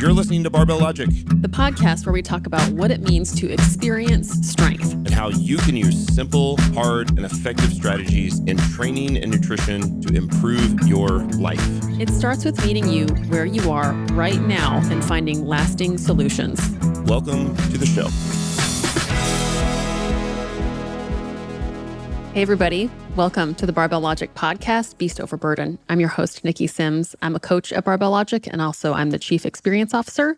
You're listening to Barbell Logic, the podcast where we talk about what it means to experience strength and how you can use simple, hard, and effective strategies in training and nutrition to improve your life. It starts with meeting you where you are right now and finding lasting solutions. Welcome to the show. Hey, everybody. Welcome to the Barbell Logic podcast, Beast Over Burden. I'm your host, Niki Sims. I'm a coach at Barbell Logic, and also I'm the Chief Experience Officer.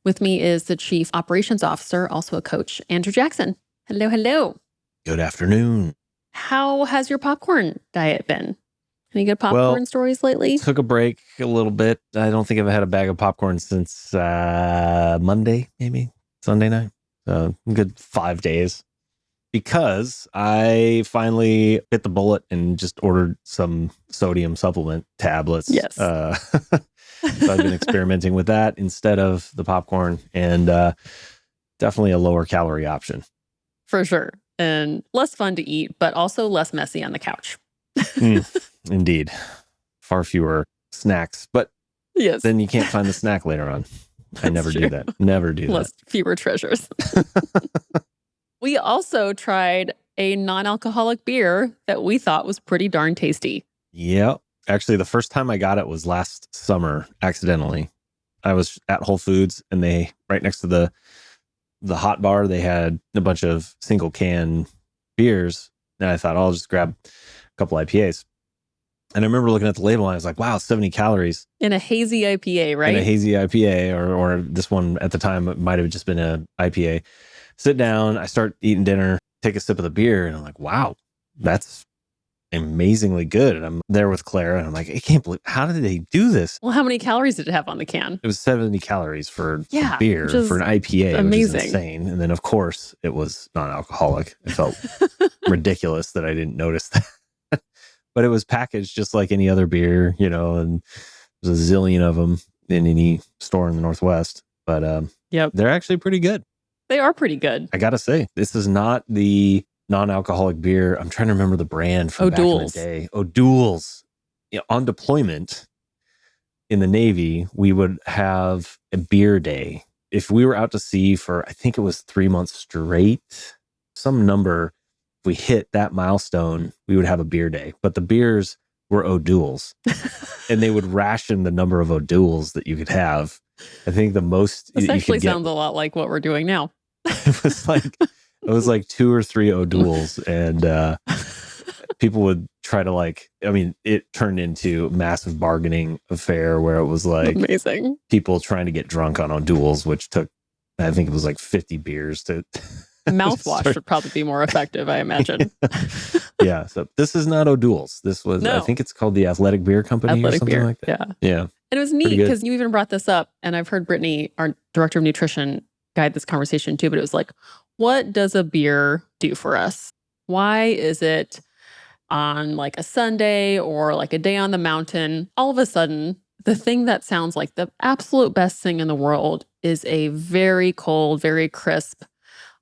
With me is the Chief Operations Officer, also a coach, Andrew Jackson. Hello, hello. Good afternoon. How has your popcorn diet been? Any good popcorn stories lately? Took a break a little bit. I don't think I've had a bag of popcorn since Monday, maybe Sunday night. So a good 5 days. Because I finally bit the bullet and just ordered some sodium supplement tablets. Yes. So I've been experimenting with that instead of the popcorn, and definitely a lower calorie option. For sure. And less fun to eat, but also less messy on the couch. Indeed. Far fewer snacks, but yes, then you can't find the snack later on. I never do that. Never do that. Fewer treasures. We also tried a non-alcoholic beer that we thought was pretty darn tasty. Yeah. Actually, the first time I got it was last summer, accidentally. I was at Whole Foods, and they, right next to the hot bar, they had a bunch of single can beers. And I thought, I'll just grab a couple IPAs. And I remember looking at the label, and I was like, wow, 70 calories. In a hazy IPA, right? In a hazy IPA, or this one at the time, it might have just been a IPA. Sit down, I start eating dinner, take a sip of the beer, and I'm like, wow, that's amazingly good. And I'm there with Claire, and I'm like, I can't believe, how did they do this? Well, how many calories did it have on the can? It was 70 calories for a beer, for an IPA, amazing. Which is insane. And then, of course, it was non-alcoholic. It felt ridiculous that I didn't notice that. But it was packaged just like any other beer, and there's a zillion of them in any store in the Northwest. But they're actually pretty good. They are pretty good. I gotta say, this is not the non-alcoholic beer. I'm trying to remember the brand from back in the day. O'Doul's. On deployment in the Navy, we would have a beer day. If we were out to sea for, I think it was 3 months straight, some number, if we hit that milestone, we would have a beer day. But the beers were O'Doul's. And they would ration the number of O'Doul's that you could have. I think the most this actually sounds a lot like what we're doing now. It was like 2 or 3 O'Doul's, and people would try to it turned into a massive bargaining affair where it was like amazing. People trying to get drunk on O'Doul's, which took, I think it was like 50 beers to mouthwash would probably be more effective, I imagine. Yeah. So this is not O'Doul's. This was, I think it's called the Athletic Beer Company or something like that. Yeah. And it was neat because you even brought this up, and I've heard Brittany, our director of nutrition, guide this conversation too, but it was like, what does a beer do for us? Why is it on like a Sunday or like a day on the mountain, all of a sudden, the thing that sounds like the absolute best thing in the world is a very cold, very crisp,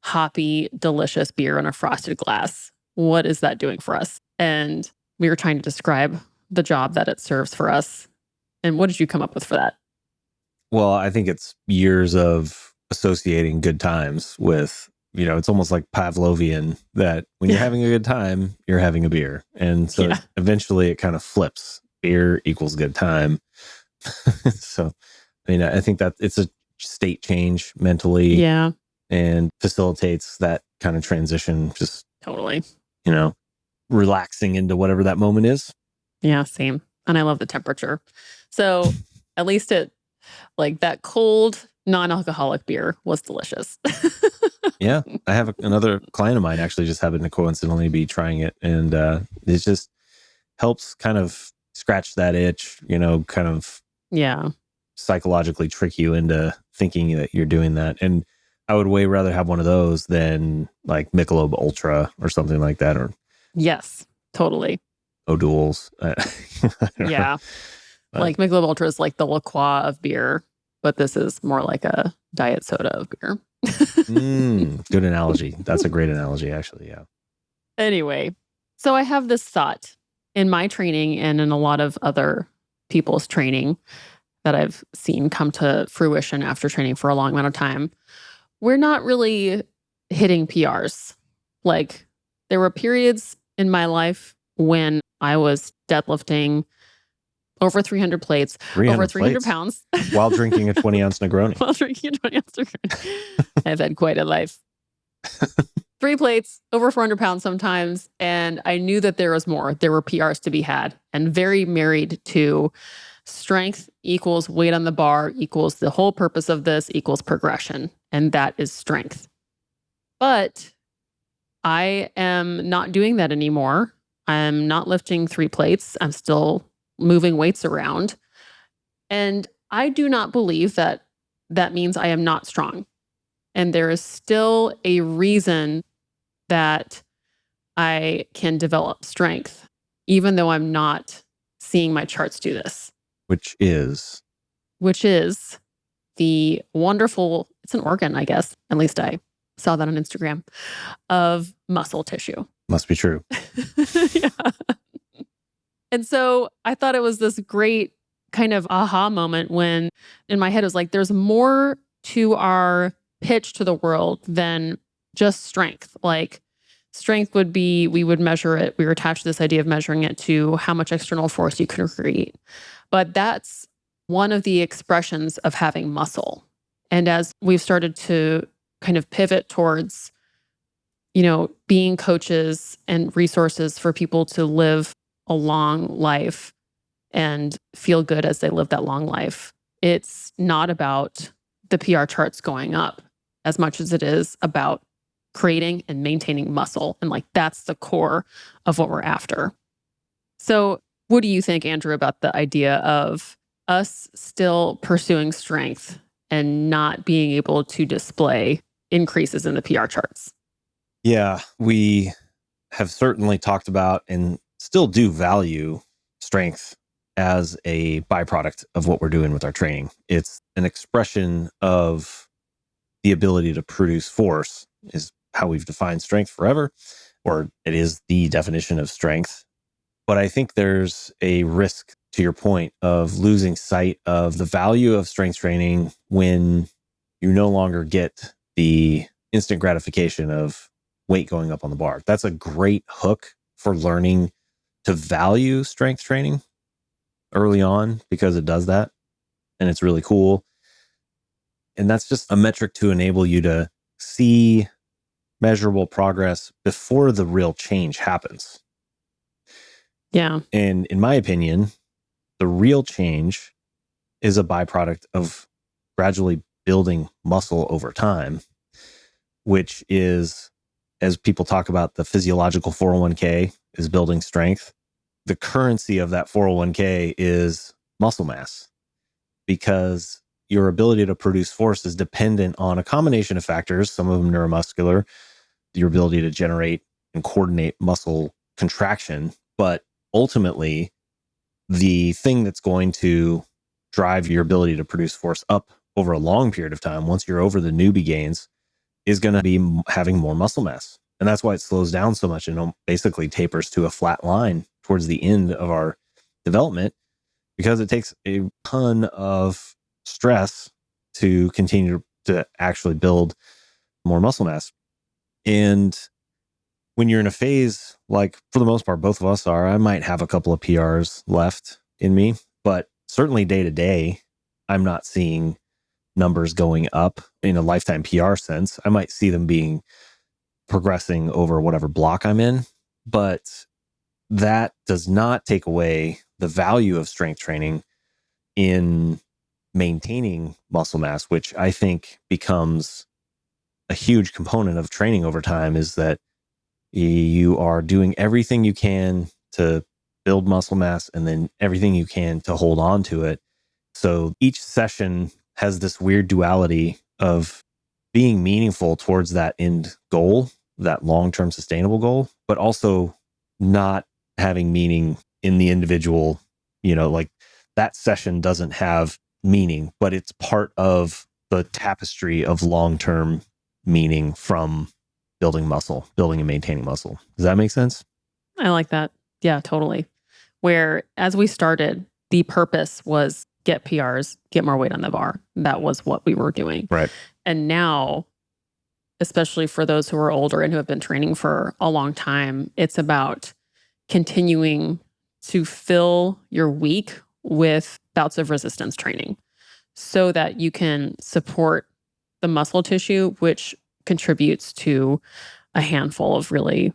hoppy, delicious beer in a frosted glass? What is that doing for us? And we were trying to describe the job that it serves for us. And what did you come up with for that? Well, I think it's years of associating good times with, it's almost like Pavlovian, that when you're having a good time, you're having a beer. And so eventually it kind of flips. Beer equals good time. So, I think that it's a state change mentally. Yeah. And facilitates that kind of transition, just totally, relaxing into whatever that moment is. Yeah, same. And I love the temperature. So at least like that cold, non-alcoholic beer was delicious. Yeah. I have another client of mine actually just happened to coincidentally be trying it. And it just helps kind of scratch that itch, kind of psychologically trick you into thinking that you're doing that. And I would way rather have one of those than like Michelob Ultra or something like that. Or yes, totally. O'Doul's. Yeah. Like Michelob Ultra is like the La Croix of beer, but this is more like a diet soda of beer. Good analogy. That's a great analogy, actually. Yeah. Anyway, so I have this thought in my training and in a lot of other people's training that I've seen come to fruition after training for a long amount of time, we're not really hitting PRs. Like, there were periods in my life when I was deadlifting over 300 plates, 300 over 300 plates pounds. while drinking a 20-ounce Negroni. While drinking a 20-ounce Negroni. I've had quite a life. 3 plates, over 400 pounds sometimes. And I knew that there was more. There were PRs to be had, and very married to strength equals weight on the bar equals the whole purpose of this equals progression. And that is strength. But I am not doing that anymore. I'm not lifting 3 plates. I'm still moving weights around. And I do not believe that that means I am not strong. And there is still a reason that I can develop strength, even though I'm not seeing my charts do this. Which is the wonderful, it's an organ, I guess. At least I saw that on Instagram, of muscle tissue. Must be true. Yeah. And so I thought it was this great kind of aha moment when in my head it was like, there's more to our pitch to the world than just strength. Like, strength would be, we would measure it. We were attached to this idea of measuring it to how much external force you can create. But that's one of the expressions of having muscle. And as we've started to kind of pivot towards, being coaches and resources for people to live a long life and feel good as they live that long life, it's not about the PR charts going up as much as it is about creating and maintaining muscle. And like, that's the core of what we're after. So what do you think, Andrew, about the idea of us still pursuing strength and not being able to display increases in the PR charts? Yeah, we have certainly talked about and still do value strength as a byproduct of what we're doing with our training. It's an expression of the ability to produce force, is how we've defined strength forever, or it is the definition of strength. But I think there's a risk, to your point, of losing sight of the value of strength training when you no longer get the instant gratification of weight going up on the bar. That's a great hook for learning to value strength training early on, because it does that. And it's really cool. And that's just a metric to enable you to see measurable progress before the real change happens. Yeah. And in my opinion, the real change is a byproduct of gradually building muscle over time, which is, as people talk about, the physiological 401k is building strength. The currency of that 401k is muscle mass, because your ability to produce force is dependent on a combination of factors, some of them neuromuscular, your ability to generate and coordinate muscle contraction. But ultimately, the thing that's going to drive your ability to produce force up over a long period of time, once you're over the newbie gains, is going to be having more muscle mass. And that's why it slows down so much and basically tapers to a flat line towards the end of our development, because it takes a ton of stress to continue to actually build more muscle mass. And when you're in a phase, like for the most part, both of us are, I might have a couple of PRs left in me, but certainly day to day, I'm not seeing numbers going up in a lifetime PR sense. I might see them being progressing over whatever block I'm in, but that does not take away the value of strength training in maintaining muscle mass, which I think becomes a huge component of training over time, is that you are doing everything you can to build muscle mass and then everything you can to hold on to it. So each session has this weird duality of being meaningful towards that end goal, that long-term sustainable goal, but also not having meaning in the individual, like that session doesn't have meaning, but it's part of the tapestry of long-term meaning from building muscle, building and maintaining muscle. Does that make sense? I like that. Yeah, totally. Where as we started, the purpose was get PRs, get more weight on the bar. That was what we were doing. Right. And now, especially for those who are older and who have been training for a long time, it's about continuing to fill your week with bouts of resistance training so that you can support the muscle tissue, which contributes to a handful of really,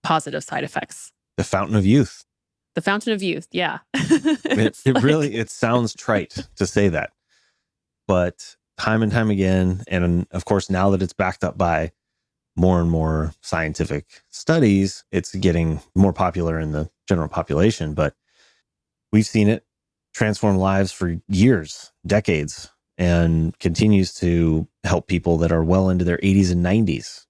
positive side effects. The fountain of youth. The fountain of youth. Yeah. It sounds trite to say that, but time and time again, and of course, now that it's backed up by more and more scientific studies, it's getting more popular in the general population, but we've seen it transform lives for years, decades, and continues to help people that are well into their 80s and 90s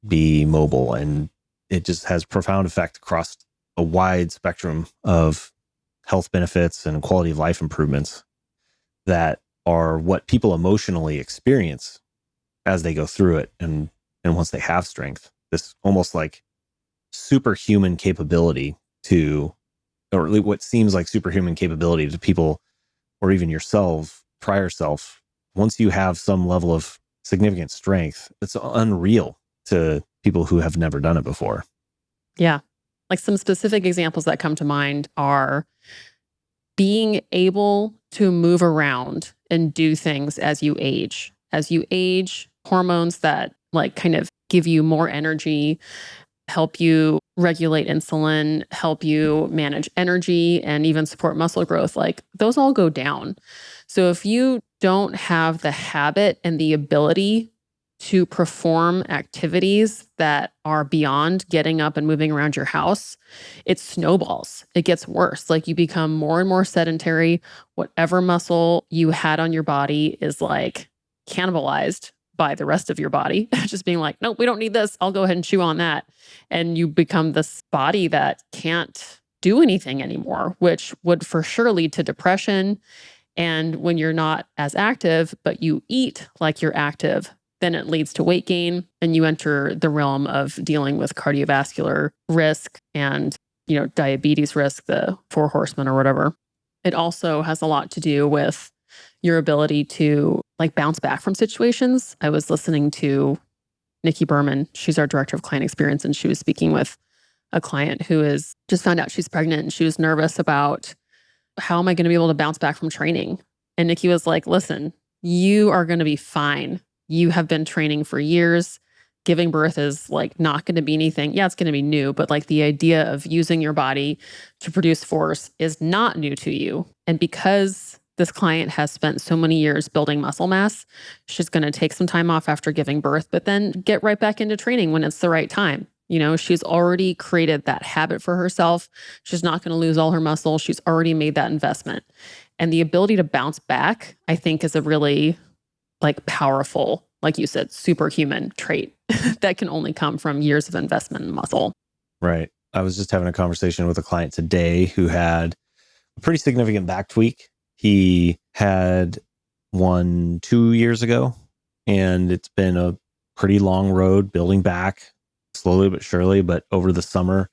be mobile. And it just has profound effect across a wide spectrum of health benefits and quality of life improvements that are what people emotionally experience as they go through it. And once they have strength, this almost like superhuman capability to, or what seems like superhuman capability to people, or even yourself, prior self, once you have some level of significant strength, it's unreal to people who have never done it before. Yeah. Like some specific examples that come to mind are being able to move around and do things as you age. As you age, hormones that like kind of give you more energy, help you regulate insulin, help you manage energy, and even support muscle growth, like those all go down. So if you don't have the habit and the ability to perform activities that are beyond getting up and moving around your house, it snowballs. It gets worse. Like you become more and more sedentary. Whatever muscle you had on your body is like cannibalized by the rest of your body, just being like, nope, we don't need this. I'll go ahead and chew on that. And you become this body that can't do anything anymore, which would for sure lead to depression. And when you're not as active, but you eat like you're active, then it leads to weight gain and you enter the realm of dealing with cardiovascular risk and, diabetes risk, the 4 horsemen or whatever. It also has a lot to do with your ability to like bounce back from situations. I was listening to Nikki Berman. She's our director of client experience. And she was speaking with a client who is just found out she's pregnant and she was nervous about how am I going to be able to bounce back from training? And Nikki was like, listen, you are going to be fine. You have been training for years. Giving birth is like not going to be anything. Yeah, it's going to be new, but like the idea of using your body to produce force is not new to you. And because this client has spent so many years building muscle mass, she's going to take some time off after giving birth, but then get right back into training when it's the right time. She's already created that habit for herself. She's not going to lose all her muscle. She's already made that investment. And the ability to bounce back, I think, is a really like powerful, like you said, superhuman trait that can only come from years of investment in muscle. Right. I was just having a conversation with a client today who had a pretty significant back tweak. He had one 2 years ago, and it's been a pretty long road building back slowly but surely. But over the summer,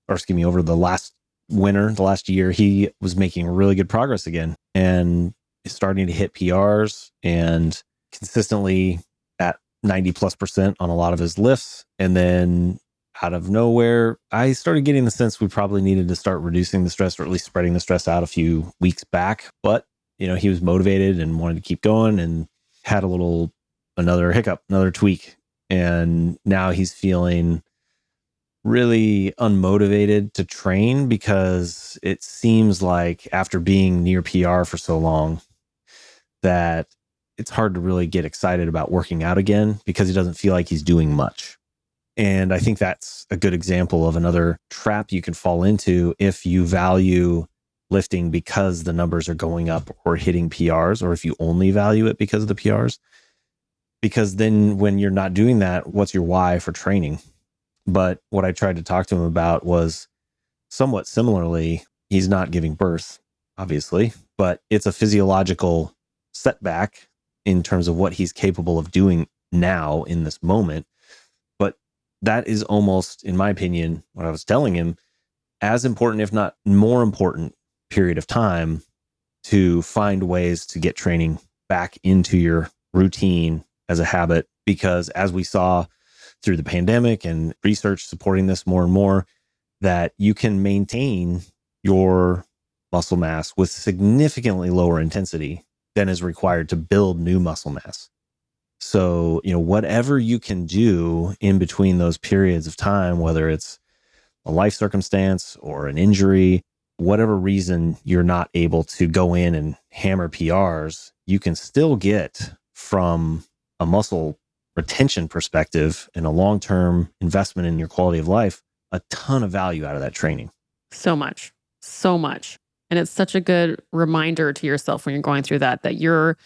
over the last winter, the last year, he was making really good progress again and starting to hit PRs and consistently at 90+% on a lot of his lifts. And then out of nowhere, I started getting the sense we probably needed to start reducing the stress, or at least spreading the stress out a few weeks back. But, he was motivated and wanted to keep going and had another hiccup, another tweak. And now he's feeling really unmotivated to train because it seems like after being near PR for so long that it's hard to really get excited about working out again because he doesn't feel like he's doing much. And I think that's a good example of another trap you can fall into if you value lifting because the numbers are going up or hitting PRs, or if you only value it because of the PRs. Because then when you're not doing that, what's your why for training? But what I tried to talk to him about was somewhat similarly, he's not giving birth, obviously, but it's a physiological setback in terms of what he's capable of doing now in this moment. But that is almost, in my opinion, what I was telling him, as important, if not more important period of time to find ways to get training back into your routine as a habit. Because as we saw through the pandemic and research supporting this more and more, that you can maintain your muscle mass with significantly lower intensity than is required to build new muscle mass. So, whatever you can do in between those periods of time, whether it's a life circumstance or an injury, whatever reason you're not able to go in and hammer PRs, you can still get from a muscle retention perspective and a long-term investment in your quality of life, a ton of value out of that training. So much, so much. And it's such a good reminder to yourself when you're going through that you're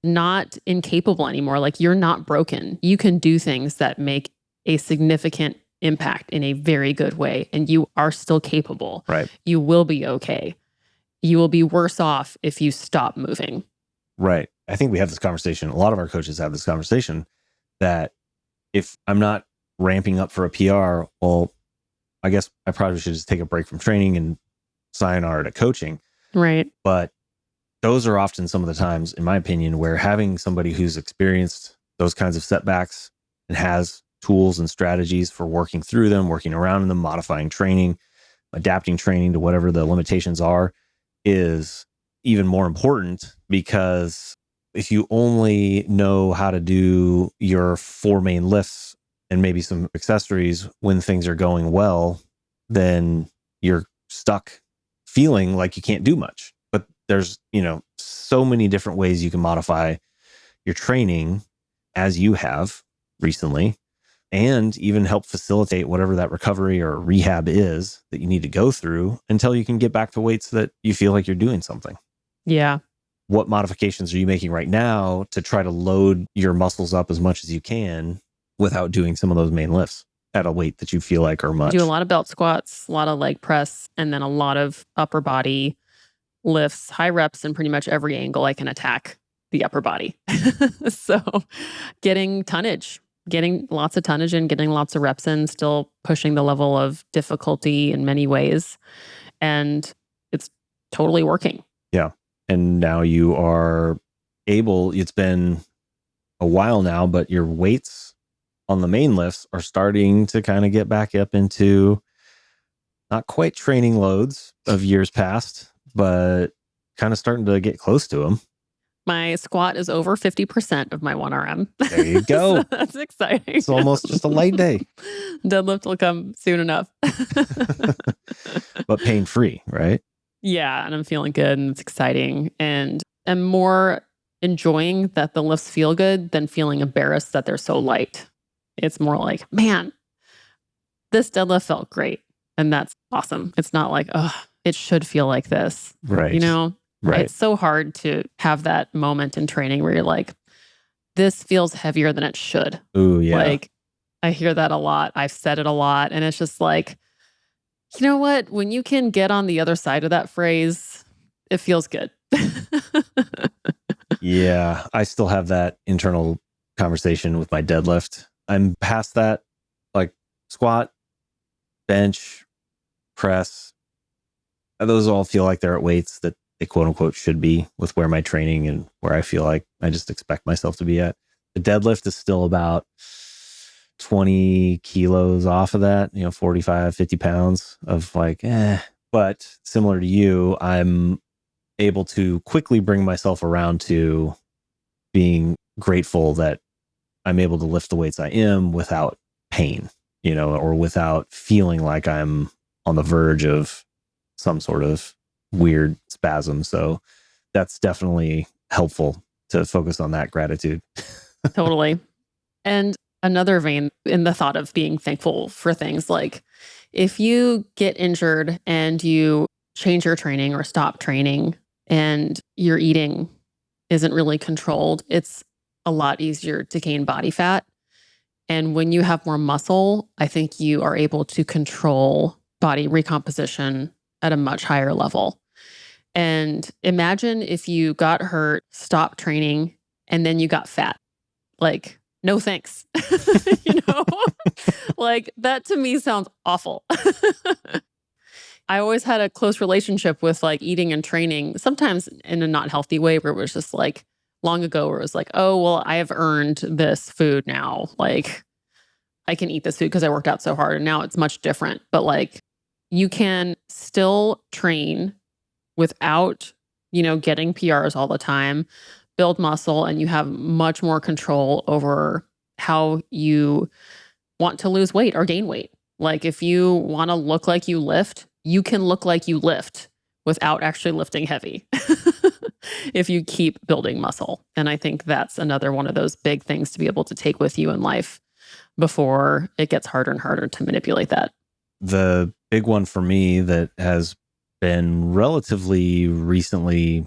not incapable anymore. Like, you're not broken. You can do things that make a significant impact in a very good way, and you are still capable. Right. You will be okay. You will be worse off if you stop moving. Right. I think we have this conversation. A lot of our coaches have this conversation that if I'm not ramping up for a PR, well, I guess I probably should just take a break from training and sayonara to coaching. Right. But those are often some of the times, in my opinion, where having somebody who's experienced those kinds of setbacks and has tools and strategies for working through them, working around them, modifying training, adapting training to whatever the limitations are, is even more important. Because if you only know how to do your 4 main lifts and maybe some accessories when things are going well, then you're stuck feeling like you can't do much. But there's, so many different ways you can modify your training, as you have recently, and even help facilitate whatever that recovery or rehab is that you need to go through until you can get back to weights that you feel like you're doing something. Yeah. What modifications are you making right now to try to load your muscles up as much as you can without doing some of those main lifts at a weight that you feel like are much? Do a lot of belt squats, a lot of leg press, and then a lot of upper body lifts, high reps in pretty much every angle I can attack the upper body. So getting tonnage, getting lots of tonnage in, getting lots of reps in, still pushing the level of difficulty in many ways. And it's totally working. Yeah. And now you are able, it's been a while now, but your weights on the main lifts are starting to kind of get back up into not quite training loads of years past, but kind of starting to get close to them. My squat is over 50% of my 1RM. There you go. So that's exciting. It's almost just a light day. Deadlift will come soon enough. But pain-free, right? Yeah, and I'm feeling good and it's exciting. And I'm more enjoying that the lifts feel good than feeling embarrassed that they're so light. It's more like, man, this deadlift felt great. And that's awesome. It's not like, oh, it should feel like this. Right. Right. It's so hard to have that moment in training where you're like, this feels heavier than it should. Ooh, yeah. Like, I hear that a lot. I've said it a lot. And it's just like, you know what? When you can get on the other side of that phrase, it feels good. Yeah. I still have that internal conversation with my deadlift. I'm past that, like squat, bench, press. Those all feel like they're at weights that they quote unquote should be with where my training and where I feel like I just expect myself to be at. The deadlift is still about 20 kilos off of that, 45, 50 pounds of like, But similar to you, I'm able to quickly bring myself around to being grateful that I'm able to lift the weights I am without pain, or without feeling like I'm on the verge of some sort of weird spasm. So that's definitely helpful to focus on that gratitude. Totally. And another vein in the thought of being thankful for things, like if you get injured and you change your training or stop training and your eating isn't really controlled, it's a lot easier to gain body fat. And when you have more muscle, I think you are able to control body recomposition at a much higher level. And imagine if you got hurt, stopped training, and then you got fat. Like, no thanks. Like, that to me sounds awful. I always had a close relationship with like eating and training, sometimes in a not healthy way where it was just like long ago where it was like, oh, well, I have earned this food now. Like I can eat this food because I worked out so hard. And now it's much different. But like you can still train without, getting PRs all the time, build muscle, and you have much more control over how you want to lose weight or gain weight. Like if you want to look like you lift, you can look like you lift without actually lifting heavy if you keep building muscle. And I think that's another one of those big things to be able to take with you in life before it gets harder and harder to manipulate that. The big one for me that has been relatively recently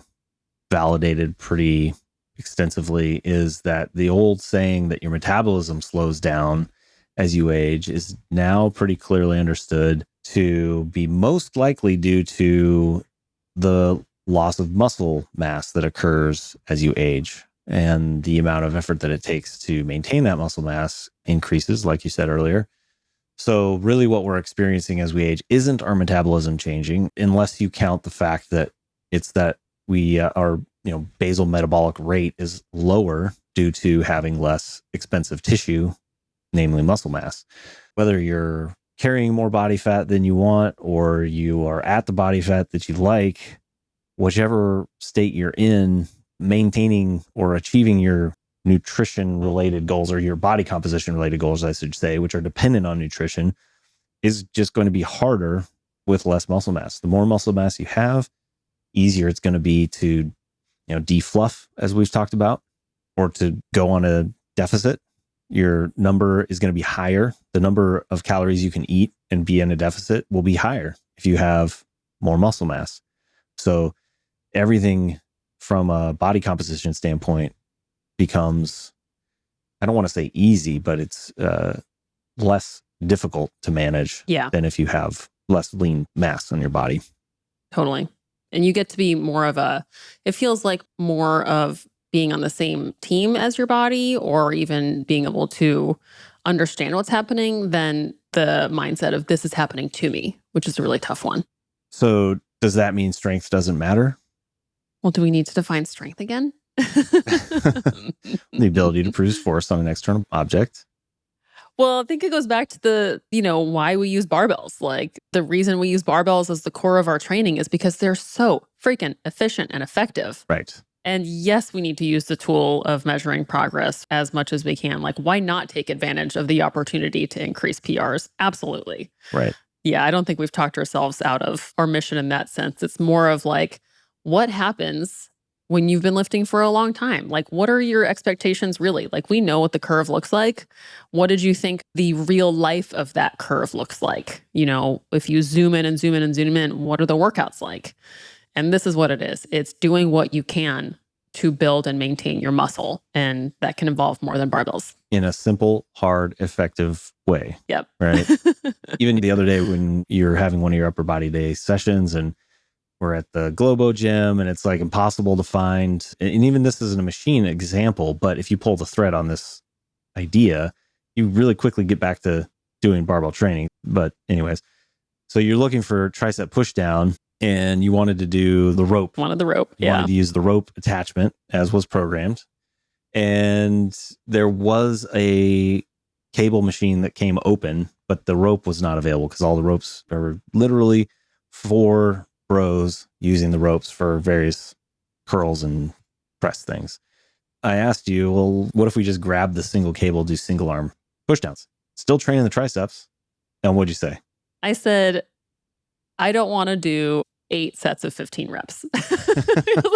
validated pretty extensively is that the old saying that your metabolism slows down as you age is now pretty clearly understood to be most likely due to the loss of muscle mass that occurs as you age. And the amount of effort that it takes to maintain that muscle mass increases, like you said earlier. So really what we're experiencing as we age isn't our metabolism changing, unless you count the fact that it's that we our basal metabolic rate is lower due to having less expensive tissue, namely muscle mass. Whether you're carrying more body fat than you want or you are at the body fat that you like, whichever state you're in, maintaining or achieving your nutrition related goals or your body composition related goals, I should say, which are dependent on nutrition, is just going to be harder with less muscle mass. The more muscle mass you have, easier it's going to be to, defluff, as we've talked about, or to go on a deficit. Your number is going to be higher. The number of calories you can eat and be in a deficit will be higher if you have more muscle mass. So everything from a body composition standpoint becomes, I don't want to say easy, but it's less difficult to manage than if you have less lean mass on your body. Totally. And you get to be more of it feels like more of being on the same team as your body, or even being able to understand what's happening than the mindset of this is happening to me, which is a really tough one. So does that mean strength doesn't matter? Well, do we need to define strength again? The ability to produce force on an external object. Well, I think it goes back to the, why we use barbells. Like the reason we use barbells as the core of our training is because they're so freaking efficient and effective. Right. And yes, we need to use the tool of measuring progress as much as we can. Like, why not take advantage of the opportunity to increase PRs? Absolutely. Right. Yeah, I don't think we've talked ourselves out of our mission in that sense. It's more of like, what happens when you've been lifting for a long time? Like, what are your expectations really? Like, we know what the curve looks like. What did you think the real life of that curve looks like? If you zoom in and zoom in and zoom in, what are the workouts like? And this is what it is. It's doing what you can to build and maintain your muscle. And that can involve more than barbells. In a simple, hard, effective way. Yep. Right. Even the other day when you're having one of your upper body day sessions and we're at the Globo gym and it's like impossible to find. And even this isn't a machine example, but if you pull the thread on this idea, you really quickly get back to doing barbell training. But anyways, so you're looking for tricep push down and you wanted to do the rope. Wanted the rope. You wanted to use the rope attachment as was programmed. And there was a cable machine that came open, but the rope was not available because all the ropes are literally 4 bros using the ropes for various curls and press things. I asked you, well, what if we just grab the single cable, do single arm pushdowns? Still training the triceps. And what'd you say? I said, I don't want to do 8 sets of 15 reps.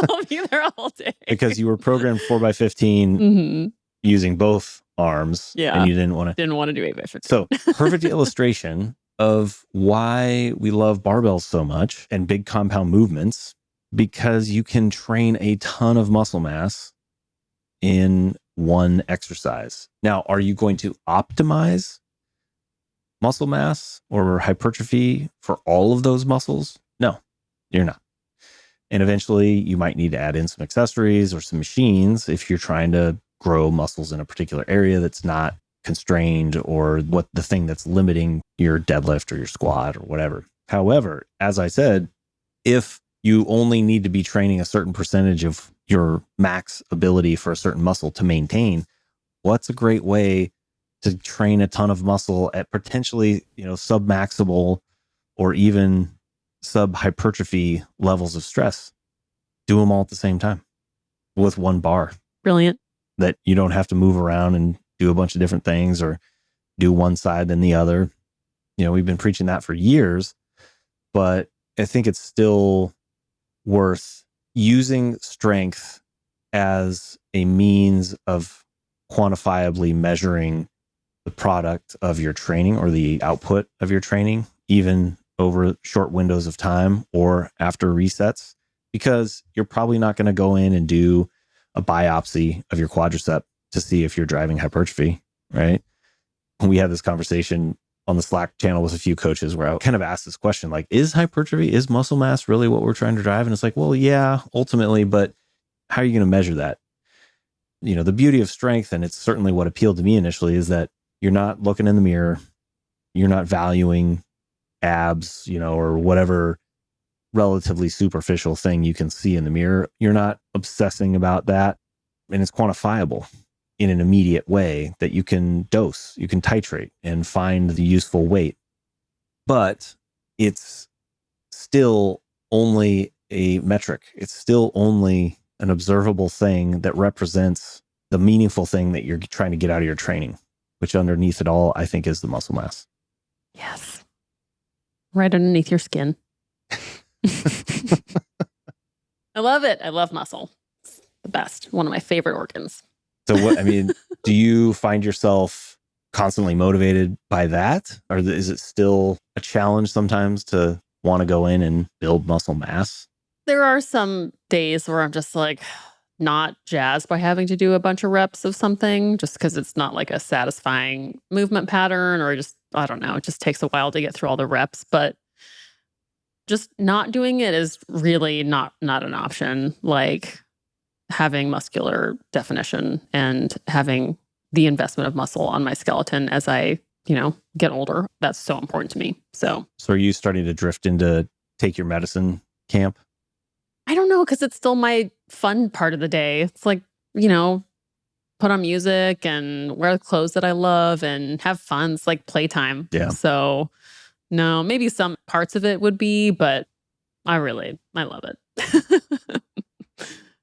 I'll be there all day. Because you were programmed 4x15 using both arms. Yeah. And you didn't want to do 8x15. So perfect illustration of why we love barbells so much and big compound movements, because you can train a ton of muscle mass in one exercise. Now, are you going to optimize muscle mass or hypertrophy for all of those muscles? No, you're not. And eventually you might need to add in some accessories or some machines if you're trying to grow muscles in a particular area that's not constrained, or what the thing that's limiting your deadlift or your squat or whatever. However, as I said, if you only need to be training a certain percentage of your max ability for a certain muscle to maintain, what's a great way to train a ton of muscle at potentially, sub-maximal or even sub-hypertrophy levels of stress? Do them all at the same time with one bar. Brilliant. That you don't have to move around and do a bunch of different things or do one side then the other. We've been preaching that for years, but I think it's still worth using strength as a means of quantifiably measuring the product of your training or the output of your training, even over short windows of time or after resets, because you're probably not going to go in and do a biopsy of your quadricep to see if you're driving hypertrophy, right? We had this conversation on the Slack channel with a few coaches where I kind of asked this question, like, is hypertrophy, is muscle mass really what we're trying to drive? And it's like, well, yeah, ultimately, but how are you going to measure that? The beauty of strength, and it's certainly what appealed to me initially, is that you're not looking in the mirror. You're not valuing abs, or whatever relatively superficial thing you can see in the mirror. You're not obsessing about that. And it's quantifiable in an immediate way that you can dose, you can titrate and find the useful weight. But it's still only a metric. It's still only an observable thing that represents the meaningful thing that you're trying to get out of your training, which underneath it all, I think, is the muscle mass. Yes. Right underneath your skin. I love it. I love muscle. It's the best. One of my favorite organs. So do you find yourself constantly motivated by that? Or is it still a challenge sometimes to want to go in and build muscle mass? There are some days where I'm just like not jazzed by having to do a bunch of reps of something just because it's not like a satisfying movement pattern, or just, I don't know, it just takes a while to get through all the reps. But just not doing it is really not an option. Like having muscular definition and having the investment of muscle on my skeleton as I, get older, that's so important to me. So are you starting to drift into take your medicine camp? I don't know, because it's still my fun part of the day. It's like, put on music and wear the clothes that I love and have fun. It's like playtime. Yeah. So no, maybe some parts of it would be, but I love it.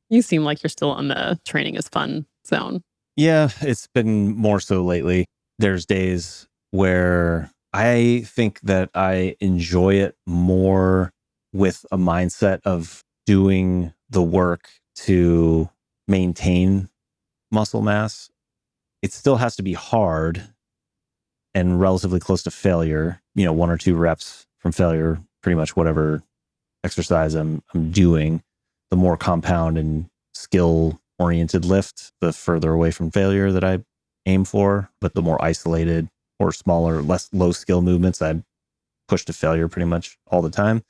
You seem like you're still on the training is fun zone. Yeah, it's been more so lately. There's days where I think that I enjoy it more with a mindset of doing the work to maintain muscle mass. It still has to be hard and relatively close to failure, 1 or 2 reps from failure, pretty much whatever exercise I'm doing. The more compound and skill oriented lift, the further away from failure that I aim for. But the more isolated or smaller, less low skill movements, I push to failure pretty much all the time.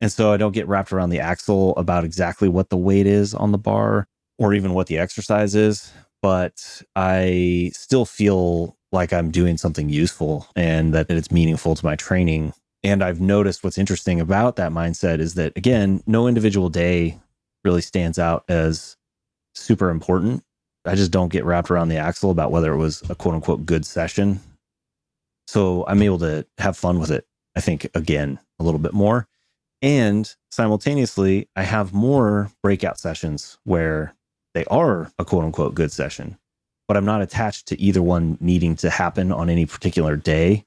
And so I don't get wrapped around the axle about exactly what the weight is on the bar or even what the exercise is. But I still feel like I'm doing something useful and that it's meaningful to my training. And I've noticed what's interesting about that mindset is that, again, no individual day really stands out as super important. I just don't get wrapped around the axle about whether it was a quote unquote good session. So I'm able to have fun with it, I think, again, a little bit more. And simultaneously, I have more breakout sessions where they are a quote unquote good session, but I'm not attached to either one needing to happen on any particular day.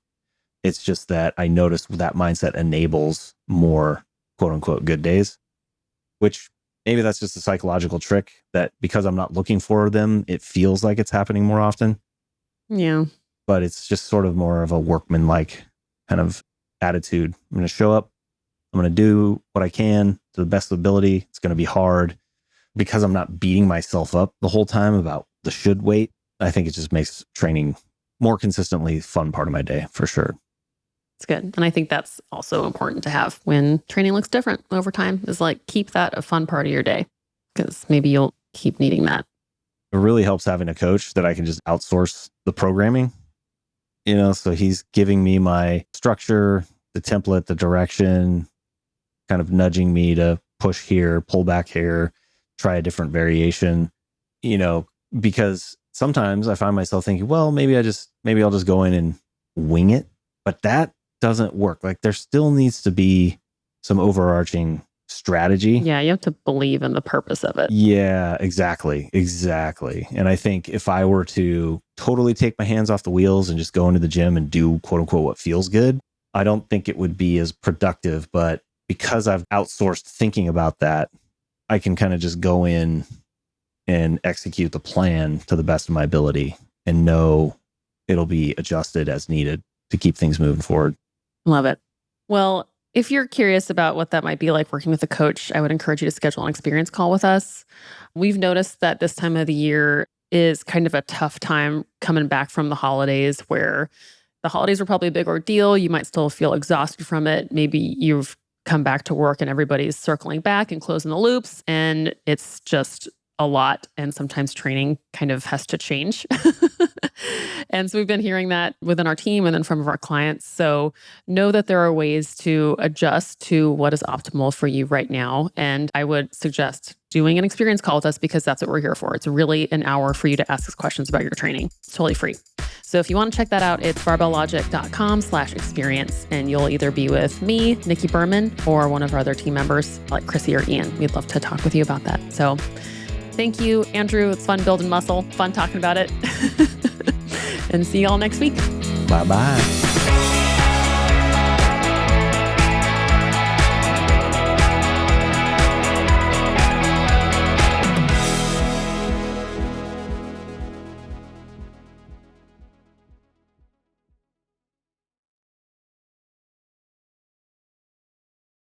It's just that I notice that mindset enables more quote unquote good days, which maybe that's just a psychological trick that because I'm not looking for them, it feels like it's happening more often. Yeah. But it's just sort of more of a workman-like kind of attitude. I'm going to show up. I'm going to do what I can to the best ability. It's going to be hard because I'm not beating myself up the whole time about the should wait. I think it just makes training more consistently fun part of my day for sure. It's good. And I think that's also important to have when training looks different over time, is like keep that a fun part of your day, because maybe you'll keep needing that. It really helps having a coach that I can just outsource the programming, so he's giving me my structure, the template, the direction, kind of nudging me to push here, pull back here, try a different variation, because sometimes I find myself thinking, well, maybe I'll just go in and wing it, but that doesn't work. Like there still needs to be some overarching strategy. Yeah, you have to believe in the purpose of it. Yeah, exactly. And I think if I were to totally take my hands off the wheels and just go into the gym and do quote unquote what feels good, I don't think it would be as productive. But because I've outsourced thinking about that, I can kind of just go in and execute the plan to the best of my ability and know it'll be adjusted as needed to keep things moving forward. Love it. Well, if you're curious about what that might be like working with a coach, I would encourage you to schedule an experience call with us. We've noticed that this time of the year is kind of a tough time coming back from the holidays, where the holidays were probably a big ordeal. You might still feel exhausted from it. Maybe you've come back to work and everybody's circling back and closing the loops, and it's just a lot. And sometimes training kind of has to change. And so we've been hearing that within our team and then from our clients. So know that there are ways to adjust to what is optimal for you right now. And I would suggest doing an experience call with us, because that's what we're here for. It's really an hour for you to ask us questions about your training. It's totally free. So if you want to check that out, it's barbelllogic.com/experience. And you'll either be with me, Nikki Berman, or one of our other team members like Chrissy or Ian. We'd love to talk with you about that. So thank you, Andrew. It's fun building muscle, fun talking about it. And see y'all next week. Bye-bye.